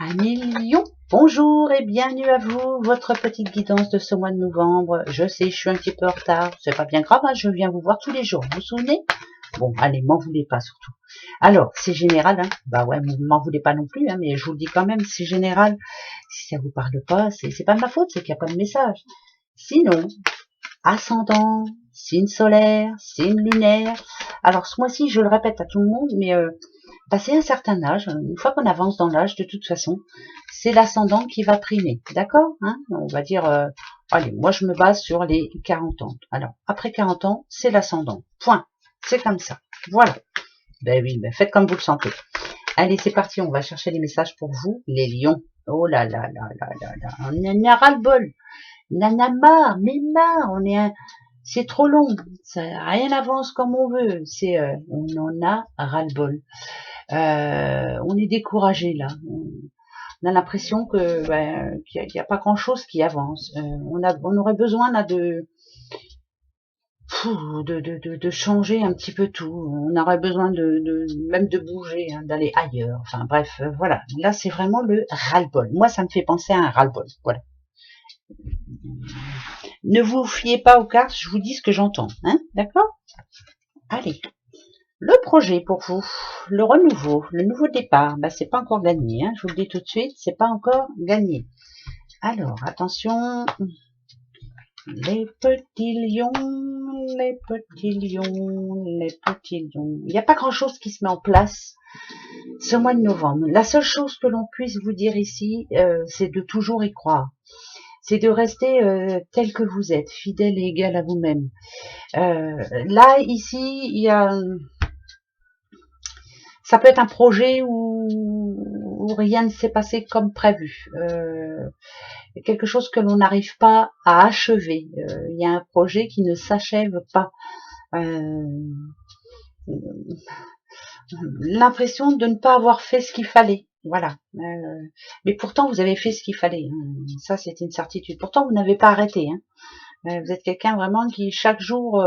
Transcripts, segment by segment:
Amis Lion, bonjour et bienvenue à vous, votre petite guidance de ce mois de novembre. Je sais, je suis un petit peu en retard, c'est pas bien grave, hein, je viens vous voir tous les jours, vous vous souvenez? Bon, allez, m'en voulez pas surtout. Alors, c'est général, hein, bah ouais, m'en voulez pas non plus, hein, mais je vous le dis quand même, c'est général. Si ça vous parle pas, c'est pas de ma faute, c'est qu'il n'y a pas de message. Sinon, ascendant, signe solaire, signe lunaire. Alors ce mois-ci, je le répète à tout le monde, mais passé un certain âge, une fois qu'on avance dans l'âge, de toute façon, c'est l'ascendant qui va primer, d'accord, hein? On va dire, allez, moi je me base sur les 40 ans. Alors, après 40 ans, c'est l'ascendant, point, c'est comme ça, voilà. Ben oui, ben faites comme vous le sentez. Allez, c'est parti, on va chercher les messages pour vous, les lions. Oh là là là là là là, on en a ras-le-bol, on en a marre, mais marre, c'est trop long, ça, rien n'avance comme on veut, on en a ras-le-bol. On est découragé là. On a l'impression que qu'il n'y a pas grand chose qui avance. On aurait besoin là de changer un petit peu tout. On aurait besoin même de bouger, hein, d'aller ailleurs. Enfin bref, voilà. Là c'est vraiment le ras-le-bol. Moi ça me fait penser à un ras-le-bol. Voilà. Ne vous fiez pas aux cartes, je vous dis ce que j'entends, hein, d'accord? Allez. Le projet pour vous, le renouveau, le nouveau départ, c'est pas encore gagné, hein, je vous le dis tout de suite, c'est pas encore gagné. Alors, attention, les petits lions, les petits lions, les petits lions. Il n'y a pas grand chose qui se met en place ce mois de novembre. La seule chose que l'on puisse vous dire ici, c'est de toujours y croire. C'est de rester tel que vous êtes, fidèle et égal à vous-même. Là, ici, il y a... Ça peut être un projet où rien ne s'est passé comme prévu. Quelque chose que l'on n'arrive pas à achever. Il y a un projet qui ne s'achève pas. L'impression de ne pas avoir fait ce qu'il fallait. Voilà. Mais pourtant, vous avez fait ce qu'il fallait. Ça, c'est une certitude. Pourtant, vous n'avez pas arrêté. Vous êtes quelqu'un vraiment qui, chaque jour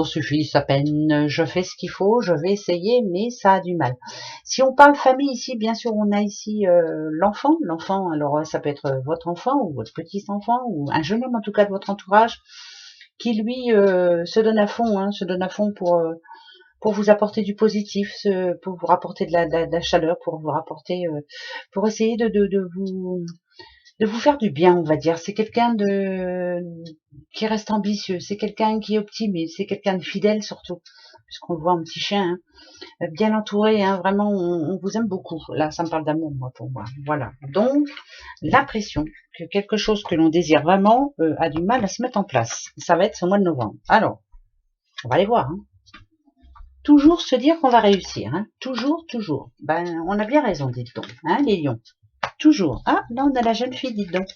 suffit sa peine, je fais ce qu'il faut, je vais essayer, mais ça a du mal. Si on parle famille ici, bien sûr, on a ici l'enfant, alors ça peut être votre enfant ou votre petit-enfant, ou un jeune homme en tout cas de votre entourage, qui lui se donne à fond, pour vous apporter du positif, pour vous rapporter de la chaleur, pour vous rapporter, pour essayer de vous faire du bien, on va dire. C'est quelqu'un qui reste ambitieux, c'est quelqu'un qui est optimiste, c'est quelqu'un de fidèle surtout, puisqu'on le voit un petit chien, hein, bien entouré, hein, vraiment, on vous aime beaucoup. Là, ça me parle d'amour, moi, pour moi. Voilà. Donc, l'impression que quelque chose que l'on désire vraiment a du mal à se mettre en place. Ça va être ce mois de novembre. Alors, on va aller voir. Hein. Toujours se dire qu'on va réussir. Hein. Toujours, toujours. On a bien raison, dites donc, hein, les lions. Toujours. Ah, là, on a la jeune fille, dites donc.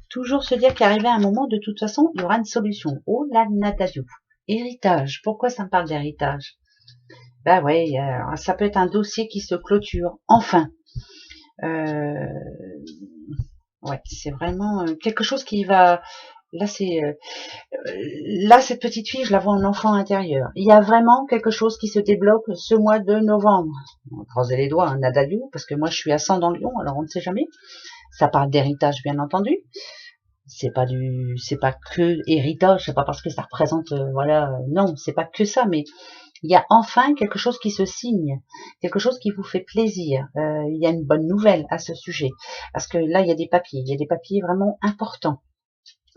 Toujours se dire qu'arrivé à un moment, de toute façon, il y aura une solution. Oh la natadiou. Héritage. Pourquoi ça me parle d'héritage? Ouais, ça peut être un dossier qui se clôture. Enfin. Ouais, c'est vraiment quelque chose qui va... Là, là, cette petite fille, je la vois en enfant intérieur. Il y a vraiment quelque chose qui se débloque ce mois de novembre. On va croiser les doigts, Nadaliou, parce que moi, je suis ascendant Lion, alors on ne sait jamais. Ça parle d'héritage, bien entendu. C'est pas que héritage, c'est pas parce que ça représente, non, c'est pas que ça, mais il y a enfin quelque chose qui se signe, quelque chose qui vous fait plaisir. Il y a une bonne nouvelle à ce sujet, parce que là, il y a des papiers vraiment importants.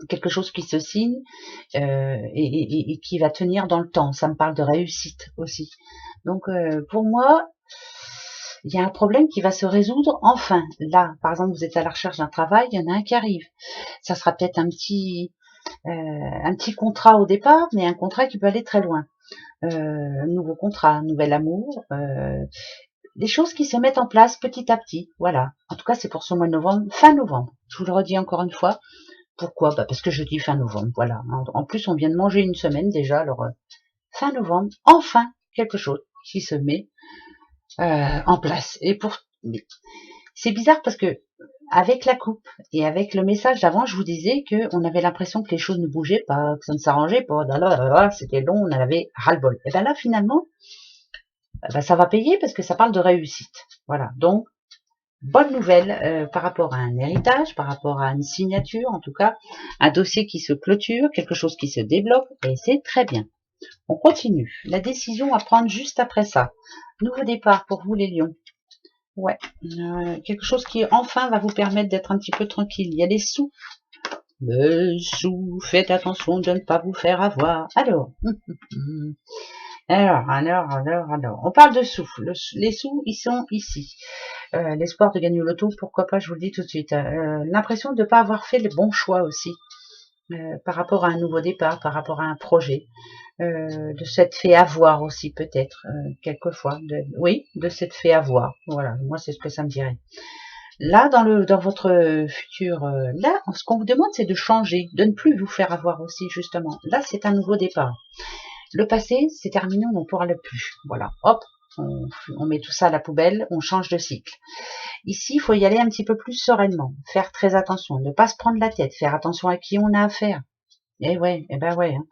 Quelque chose qui se signe et qui va tenir dans le temps. Ça me parle de réussite aussi. Donc pour moi, il y a un problème qui va se résoudre enfin. Là, par exemple, vous êtes à la recherche d'un travail, il y en a un qui arrive. Ça sera peut-être un petit contrat au départ, mais un contrat qui peut aller très loin. Un nouveau contrat, un nouvel amour. Des choses qui se mettent en place petit à petit. Voilà. En tout cas, c'est pour ce mois de novembre, fin novembre. Je vous le redis encore une fois. Pourquoi? Parce que je dis fin novembre, voilà. En plus, on vient de manger une semaine déjà, alors fin novembre, enfin quelque chose qui se met en place. C'est bizarre parce que avec la coupe et avec le message d'avant, je vous disais qu'on avait l'impression que les choses ne bougeaient pas, que ça ne s'arrangeait pas, c'était long, on en avait ras-le-bol. Et bien là, finalement, ben, ça va payer parce que ça parle de réussite. Voilà, donc bonne nouvelle par rapport à un héritage, par rapport à une signature, en tout cas, un dossier qui se clôture, quelque chose qui se débloque, et c'est très bien. On continue. La décision à prendre juste après ça. Nouveau départ pour vous les lions. Ouais, quelque chose qui enfin va vous permettre d'être un petit peu tranquille. Il y a les sous. Les sous, faites attention de ne pas vous faire avoir. Alors, alors. On parle de sous. Les sous, ils sont ici. L'espoir de gagner au loto, pourquoi pas, je vous le dis tout de suite. L'impression de ne pas avoir fait le bon choix aussi. Par rapport à un nouveau départ, par rapport à un projet, de s'être fait avoir aussi peut-être, quelquefois, oui, de s'être fait avoir, voilà, moi c'est ce que ça me dirait. Là, dans votre futur, là, ce qu'on vous demande, c'est de changer, de ne plus vous faire avoir aussi, justement. Là, c'est un nouveau départ. Le passé, c'est terminé, on n'en pourra le plus. Voilà, hop, on met tout ça à la poubelle, on change de cycle. Ici, il faut y aller un petit peu plus sereinement, faire très attention, ne pas se prendre la tête, faire attention à qui on a affaire. Eh ouais, eh ben ouais. Hein.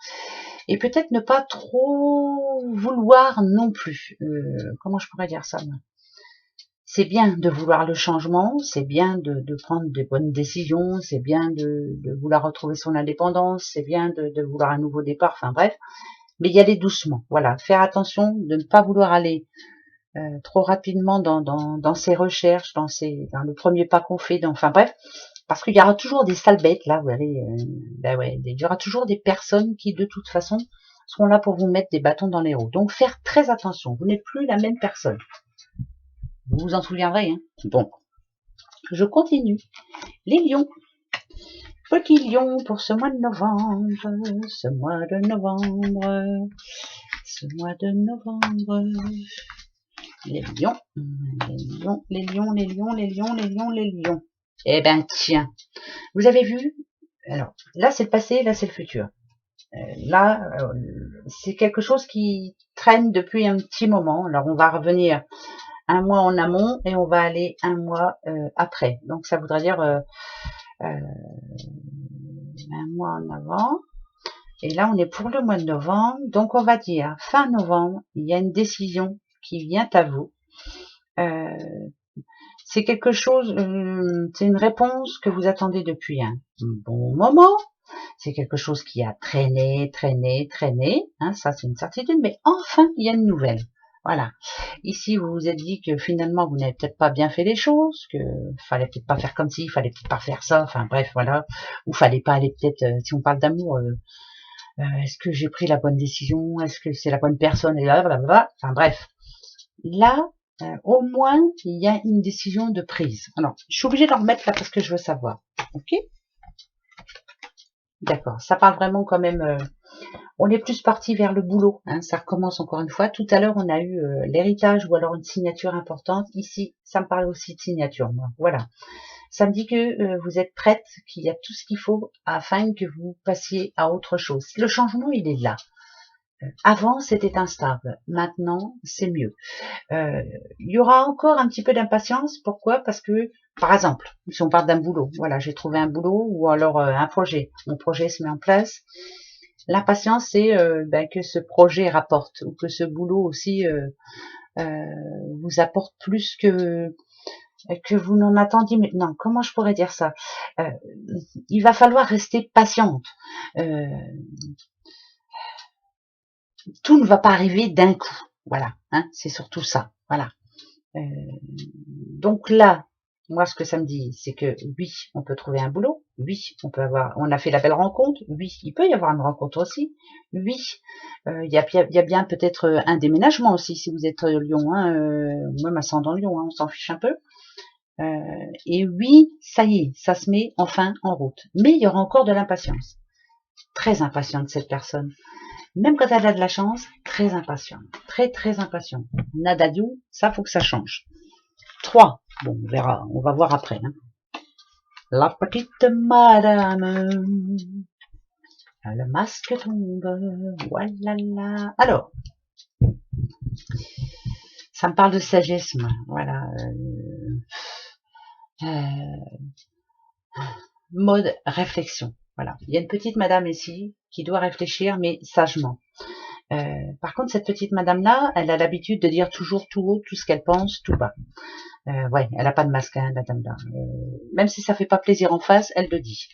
Et peut-être ne pas trop vouloir non plus. Comment je pourrais dire ça, moi? C'est bien de vouloir le changement, c'est bien de prendre des bonnes décisions, c'est bien de vouloir retrouver son indépendance, c'est bien de vouloir un nouveau départ, enfin bref, mais y aller doucement. Voilà, faire attention de ne pas vouloir aller trop rapidement dans ses recherches, dans le premier pas qu'on fait, enfin bref, parce qu'il y aura toujours des sales bêtes là, vous allez, ben ouais, il y aura toujours des personnes qui de toute façon seront là pour vous mettre des bâtons dans les roues. Donc faire très attention, vous n'êtes plus la même personne. Vous vous en souviendrez, hein. Bon, je continue. Les lions. Petit lion pour ce mois de novembre, ce mois de novembre, ce mois de novembre. Les lions, les lions, les lions, les lions, les lions, les lions, les lions. Eh ben tiens, vous avez vu? Alors là c'est le passé, là c'est le futur. Là c'est quelque chose qui traîne depuis un petit moment. Alors on va revenir un mois en amont et on va aller un mois après. Donc ça voudrait dire un mois en avant. Et là on est pour le mois de novembre. Donc on va dire fin novembre, il y a une décision qui vient à vous. C'est quelque chose, c'est une réponse que vous attendez depuis un bon moment. C'est quelque chose qui a traîné, hein, ça c'est une certitude, mais enfin il y a une nouvelle. Voilà. Ici vous vous êtes dit que finalement vous n'avez peut-être pas bien fait les choses, que fallait peut-être pas faire comme ci, fallait peut-être pas faire ça, enfin bref voilà, ou fallait pas aller peut-être, si on parle d'amour, est-ce que j'ai pris la bonne décision, est-ce que c'est la bonne personne, et là, blablabla, enfin bref. Là, au moins, il y a une décision de prise. Alors, je suis obligée de le remettre là parce que je veux savoir. Ok? D'accord. Ça parle vraiment quand même. On est plus parti vers le boulot. Hein, ça recommence encore une fois. Tout à l'heure, on a eu l'héritage ou alors une signature importante. Ici, ça me parle aussi de signature. Moi. Voilà. Ça me dit que vous êtes prête, qu'il y a tout ce qu'il faut afin que vous passiez à autre chose. Le changement, il est là. Avant, c'était instable. Maintenant, c'est mieux. Il y aura encore un petit peu d'impatience. Pourquoi? Parce que, par exemple, si on parle d'un boulot, voilà, j'ai trouvé un boulot ou alors un projet. Mon projet se met en place. L'impatience, c'est que ce projet rapporte ou que ce boulot aussi vous apporte plus que vous n'en attendiez. Mais non, comment je pourrais dire ça? Il va falloir rester patiente. Tout ne va pas arriver d'un coup. Voilà, hein, c'est surtout ça. Voilà. Donc là, moi, ce que ça me dit, c'est que oui, on peut trouver un boulot. Oui, on a fait la belle rencontre. Oui, il peut y avoir une rencontre aussi. Oui, il y a bien peut-être un déménagement aussi si vous êtes Lyon, hein, même ascendant Lyon, hein, on s'en fiche un peu. Et oui, ça y est, ça se met enfin en route. Mais il y aura encore de l'impatience. Très impatiente cette personne. Même quand elle a de la chance, très impatiente. Très impatiente. Nadadiou, ça faut que ça change. 3. Bon, on verra, on va voir après. Hein. La petite madame. Le masque tombe. Voilà. Alors, ça me parle de sagesse, moi. Voilà. Mode réflexion. Voilà. Il y a une petite madame ici qui doit réfléchir, mais sagement. Par contre, cette petite madame-là, elle a l'habitude de dire toujours tout haut tout ce qu'elle pense, tout bas. Ouais, elle a pas de masque, hein, la dame-là. Même si ça fait pas plaisir en face, elle le dit.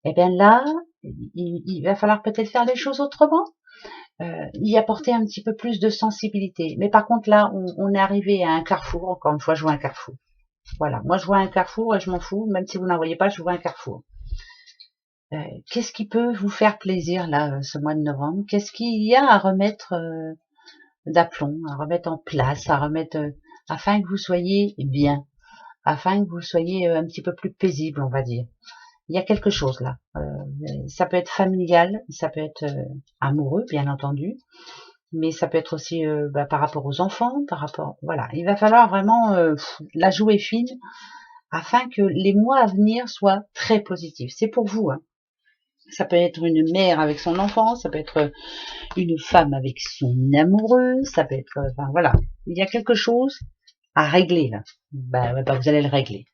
Et bien là, il va falloir peut-être faire les choses autrement. Y apporter un petit peu plus de sensibilité. Mais par contre, là, on est arrivé à un carrefour. Encore une fois, je vois un carrefour. Voilà, moi je vois un carrefour et je m'en fous. Même si vous n'en voyez pas, je vois un carrefour. Qu'est-ce qui peut vous faire plaisir là, ce mois de novembre? Qu'est-ce qu'il y a à remettre d'aplomb, à remettre en place, à remettre afin que vous soyez bien, afin que vous soyez un petit peu plus paisible, on va dire. Il y a quelque chose là. Ça peut être familial, ça peut être amoureux, bien entendu, mais ça peut être aussi par rapport aux enfants, par rapport, voilà. Il va falloir vraiment la jouer fine afin que les mois à venir soient très positifs. C'est pour vous, hein. Ça peut être une mère avec son enfant, ça peut être une femme avec son amoureux, ça peut être, enfin voilà. Il y a quelque chose à régler là. Vous allez le régler.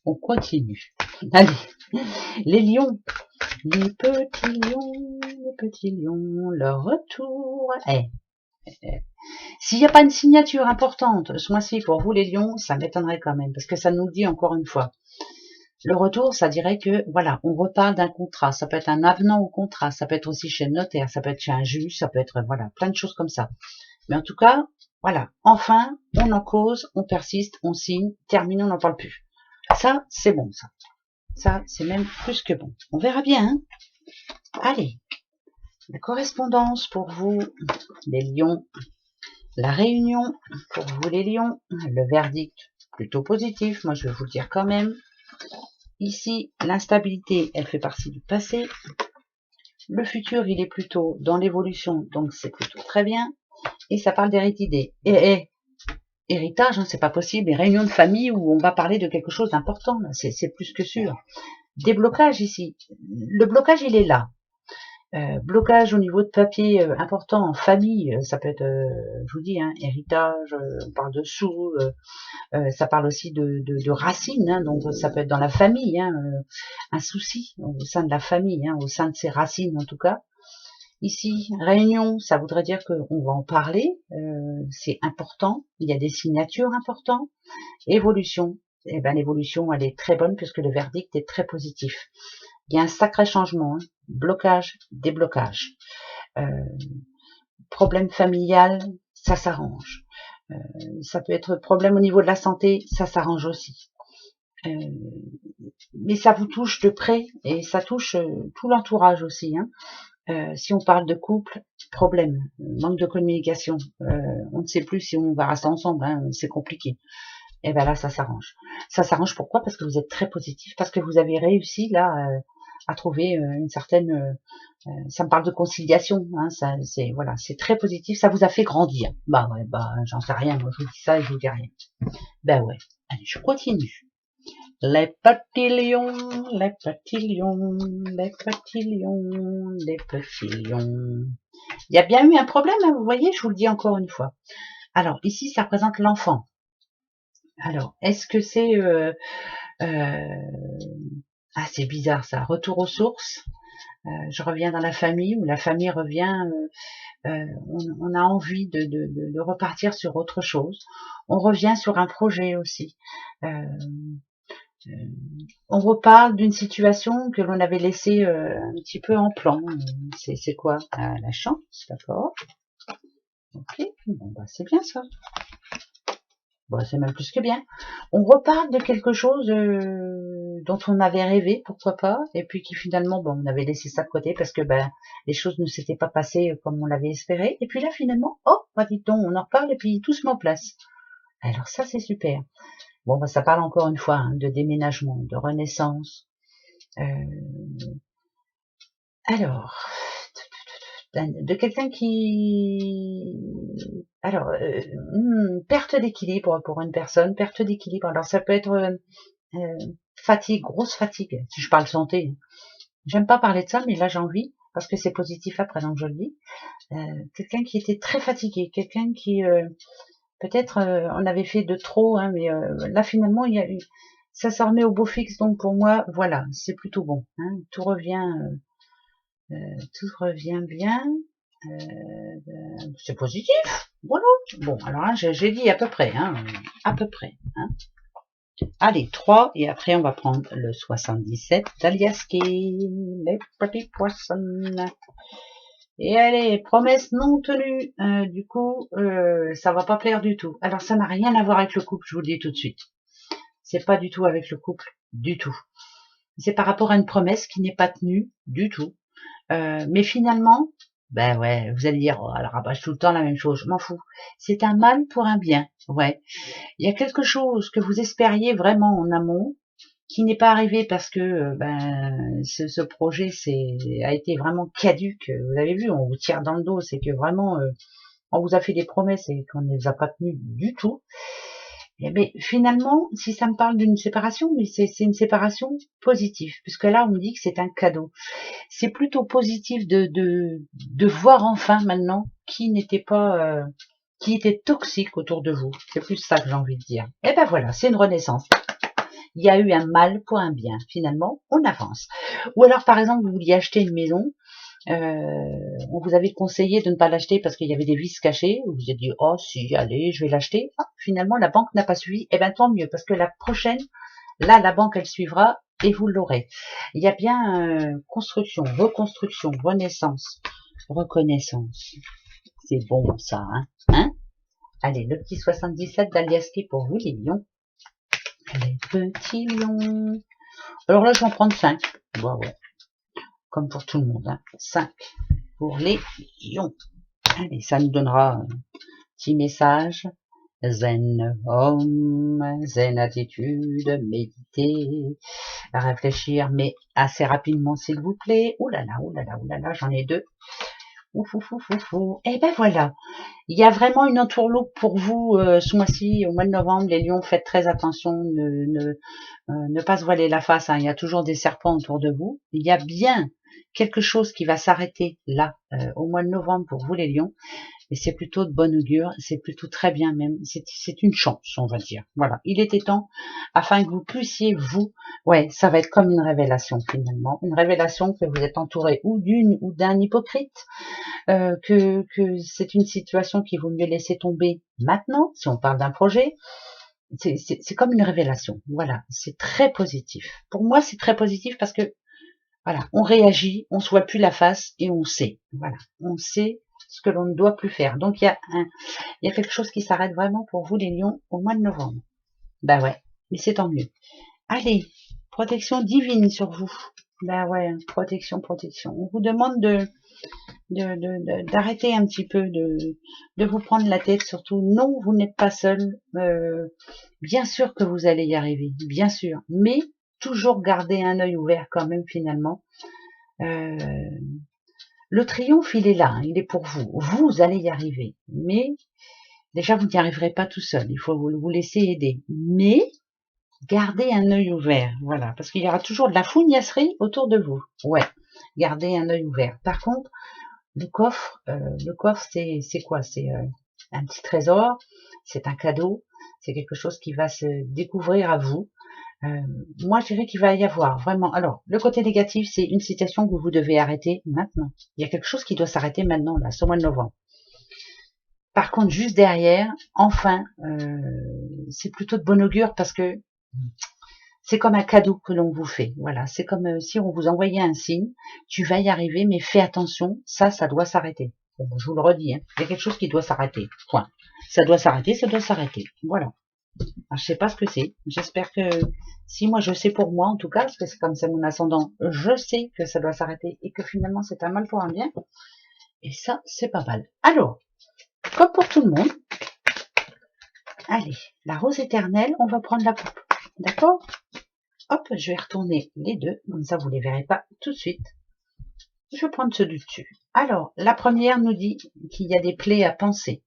On continue. Allez, les lions, les petits lions, leur retour. S'il n'y a pas une signature importante ce mois-ci pour vous les lions, ça m'étonnerait quand même, parce que ça nous le dit encore une fois. Le retour, ça dirait que, voilà, on reparle d'un contrat. Ça peut être un avenant au contrat, ça peut être aussi chez le notaire, ça peut être chez un juge, ça peut être, voilà, plein de choses comme ça. Mais en tout cas, voilà, enfin, on en cause, on persiste, on signe, terminé, on n'en parle plus. Ça, c'est bon, ça. Ça, c'est même plus que bon. On verra bien, hein. Allez, la correspondance pour vous, les lions. La réunion, pour vous les lions. Le verdict, plutôt positif, moi je vais vous le dire quand même. Ici, l'instabilité, elle fait partie du passé. Le futur, il est plutôt dans l'évolution, donc c'est plutôt très bien. Et ça parle d'héritage. Héritage, hein, c'est pas possible. Les réunions de famille où on va parler de quelque chose d'important, c'est plus que sûr. Déblocage ici. Le blocage, il est là. Blocage au niveau de papier important en famille, ça peut être, je vous dis, hein, héritage, on parle de sous, ça parle aussi de racines, hein, donc ça peut être dans la famille, hein, un souci au sein de la famille, hein, au sein de ses racines en tout cas. Ici, réunion, ça voudrait dire qu'on va en parler, c'est important, il y a des signatures importantes. Évolution, eh ben l'évolution elle est très bonne puisque le verdict est très positif. Il y a un sacré changement, hein. Blocage, déblocage. Problème familial, ça s'arrange. Ça peut être problème au niveau de la santé, ça s'arrange aussi. Mais ça vous touche de près et ça touche tout l'entourage aussi. Hein. Si on parle de couple, problème, manque de communication, on ne sait plus si on va rester ensemble, hein, c'est compliqué. Et ben là, ça s'arrange. Ça s'arrange pourquoi? Parce que vous êtes très positif, parce que vous avez réussi là à trouver une certaine. Ça me parle de conciliation, hein, ça, c'est voilà, c'est très positif. Ça vous a fait grandir. Bah ouais, j'en sais rien. Moi, je vous dis ça et je vous dis rien. Ben ouais. Allez, je continue. Les petits lions, les petits lions, les petits lions, les petits lions. Il y a bien eu un problème, hein, vous voyez, je vous le dis encore une fois. Alors, ici, ça représente l'enfant. Alors, est-ce que c'est... Ah, c'est bizarre ça. Retour aux sources. Je reviens dans la famille, ou la famille revient... on a envie de repartir sur autre chose. On revient sur un projet aussi. On reparle d'une situation que l'on avait laissée un petit peu en plan. C'est quoi? La chance, d'accord. Ok, bon, bah, c'est bien ça. Bon, c'est même plus que bien. On reparle de quelque chose dont on avait rêvé, pourquoi pas, et puis qui finalement, bon, on avait laissé ça de côté parce que ben les choses ne s'étaient pas passées comme on l'avait espéré. Et puis là, finalement, oh, bah, dites donc, on en reparle et puis tout se met en place. Alors ça, c'est super. Bon, bah, ça parle encore une fois hein, de déménagement, de renaissance. Alors, de quelqu'un qui... Alors, perte d'équilibre pour une personne, perte d'équilibre. Alors, ça peut être fatigue, grosse fatigue, si je parle santé. J'aime pas parler de ça, mais là, j'ai envie, parce que c'est positif après, donc je le dis. Quelqu'un qui était très fatigué, quelqu'un qui... peut-être on avait fait de trop, hein, mais là, finalement, il y a eu... Ça se remet au beau fixe, donc pour moi, voilà, c'est plutôt bon. Hein, tout revient bien. C'est positif, voilà. Bon, alors hein, j'ai dit à peu près, hein, à peu près. Hein. Allez, 3, et après on va prendre le 77 d'Aliaski, les petits poissons. Et allez, promesse non tenue, du coup, ça va pas plaire du tout. Alors ça n'a rien à voir avec le couple, je vous le dis tout de suite. C'est pas du tout avec le couple, du tout. C'est par rapport à une promesse qui n'est pas tenue, du tout. Mais finalement, ben ouais, vous allez dire, oh, elle rabâche tout le temps la même chose, je m'en fous. C'est un mal pour un bien, ouais. Il y a quelque chose que vous espériez vraiment en amont, qui n'est pas arrivé parce que ce projet a été vraiment caduque. Vous avez vu, on vous tire dans le dos, c'est que vraiment on vous a fait des promesses et qu'on ne les a pas tenues du tout. Mais finalement, si ça me parle d'une séparation, mais c'est une séparation positive, puisque là on me dit que c'est un cadeau. C'est plutôt positif de voir enfin maintenant qui n'était pas qui était toxique autour de vous. C'est plus ça que j'ai envie de dire. Et ben voilà, c'est une renaissance. Il y a eu un mal pour un bien. Finalement, on avance. Ou alors, par exemple, vous vouliez acheter une maison. On vous avait conseillé de ne pas l'acheter parce qu'il y avait des vices cachés. Vous vous avez dit, oh si, allez, je vais l'acheter. Ah, finalement, la banque n'a pas suivi. Eh ben tant mieux, parce que la prochaine, là, la banque, elle suivra et vous l'aurez. Il y a bien construction, reconstruction, renaissance, reconnaissance. C'est bon ça, hein. Allez, le petit 77 d'Aliaski pour vous, les lions. Les petits lions. Alors là, je vais en prendre 5. Bon, ouais. Comme pour tout le monde. Hein. 5 pour les lions. Allez, ça nous donnera un petit message. Zen home, zen attitude, méditer, réfléchir, mais assez rapidement s'il vous plaît. Ouh là là, ouh là là, ouh là là, j'en ai 2. Ouf, ouf, ouf, ouf, ouf. Et ben voilà. Il y a vraiment une entourloupe pour vous ce mois-ci, au mois de novembre. Les lions, faites très attention, ne pas se voiler la face. Hein. Il y a toujours des serpents autour de vous. Il y a bien quelque chose qui va s'arrêter là, au mois de novembre pour vous les lions. Et c'est plutôt de bon augure, c'est plutôt très bien même, c'est une chance, on va dire. Voilà, il était temps, afin que vous puissiez vous, ouais, ça va être comme une révélation finalement, une révélation que vous êtes entouré ou d'une ou d'un hypocrite, que c'est une situation qu'il vaut mieux laisser tomber maintenant, si on parle d'un projet, c'est comme une révélation, voilà, c'est très positif. Pour moi, c'est très positif parce que, voilà, on réagit, on se voit plus la face et on sait, voilà, on sait ce que l'on ne doit plus faire. Donc, il y a quelque chose qui s'arrête vraiment pour vous, les lions, au mois de novembre. Ben ouais, mais c'est tant mieux. Allez, protection divine sur vous. Ben ouais, protection. On vous demande d'arrêter un petit peu, de vous prendre la tête, surtout. Non, vous n'êtes pas seul. Bien sûr que vous allez y arriver, bien sûr. Mais toujours garder un œil ouvert quand même, finalement. Le triomphe, il est là, hein, il est pour vous. Vous allez y arriver. Mais, déjà, vous n'y arriverez pas tout seul. Il faut vous laisser aider. Mais, gardez un œil ouvert. Voilà. Parce qu'il y aura toujours de la fougnasserie autour de vous. Ouais. Gardez un œil ouvert. Par contre, le coffre, c'est quoi? C'est un petit trésor. C'est un cadeau. C'est quelque chose qui va se découvrir à vous. Moi, je dirais qu'il va y avoir vraiment. Alors, le côté négatif, c'est une situation que vous devez arrêter maintenant. Il y a quelque chose qui doit s'arrêter maintenant, là, ce mois de novembre. Par contre, juste derrière, enfin, c'est plutôt de bon augure parce que c'est comme un cadeau que l'on vous fait. Voilà, c'est comme si on vous envoyait un signe. Tu vas y arriver, mais fais attention, ça doit s'arrêter. Bon, je vous le redis, hein, il y a quelque chose qui doit s'arrêter. Point. Ça doit s'arrêter, ça doit s'arrêter. Voilà. Alors, je sais pas ce que c'est. J'espère que si moi je sais pour moi en tout cas, parce que c'est comme c'est mon ascendant, je sais que ça doit s'arrêter et que finalement c'est un mal pour un bien. Et ça, c'est pas mal. Alors, comme pour tout le monde, allez, la rose éternelle, on va prendre la coupe. D'accord? Hop, je vais retourner les deux, comme ça vous les verrez pas tout de suite. Je vais prendre ceux du dessus. Alors, la première nous dit qu'il y a des plaies à penser,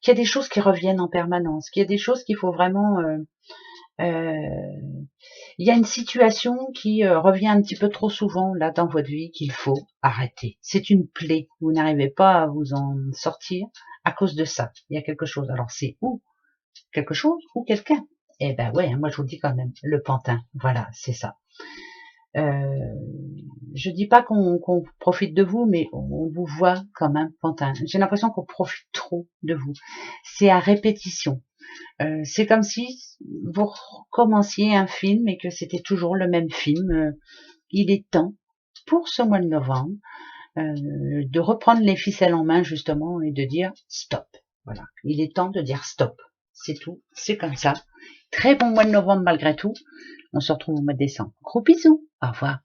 qu'il y a des choses qui reviennent en permanence, qu'il y a des choses qu'il faut vraiment... il y a une situation qui revient un petit peu trop souvent là dans votre vie qu'il faut arrêter. C'est une plaie. Vous n'arrivez pas à vous en sortir à cause de ça. Il y a quelque chose. Alors c'est ou quelque chose ou quelqu'un. Eh ben ouais, moi je vous le dis quand même. Le pantin. Voilà, c'est ça. Je dis pas qu'on profite de vous, mais on vous voit comme un pantin. J'ai l'impression qu'on profite trop de vous. C'est à répétition. C'est comme si vous recommenciez un film et que c'était toujours le même film. Il est temps, pour ce mois de novembre, de reprendre les ficelles en main justement et de dire stop. Voilà, il est temps de dire stop. C'est tout, c'est comme ça. Très bon mois de novembre malgré tout. On se retrouve au mois de décembre. Gros bisous, au revoir.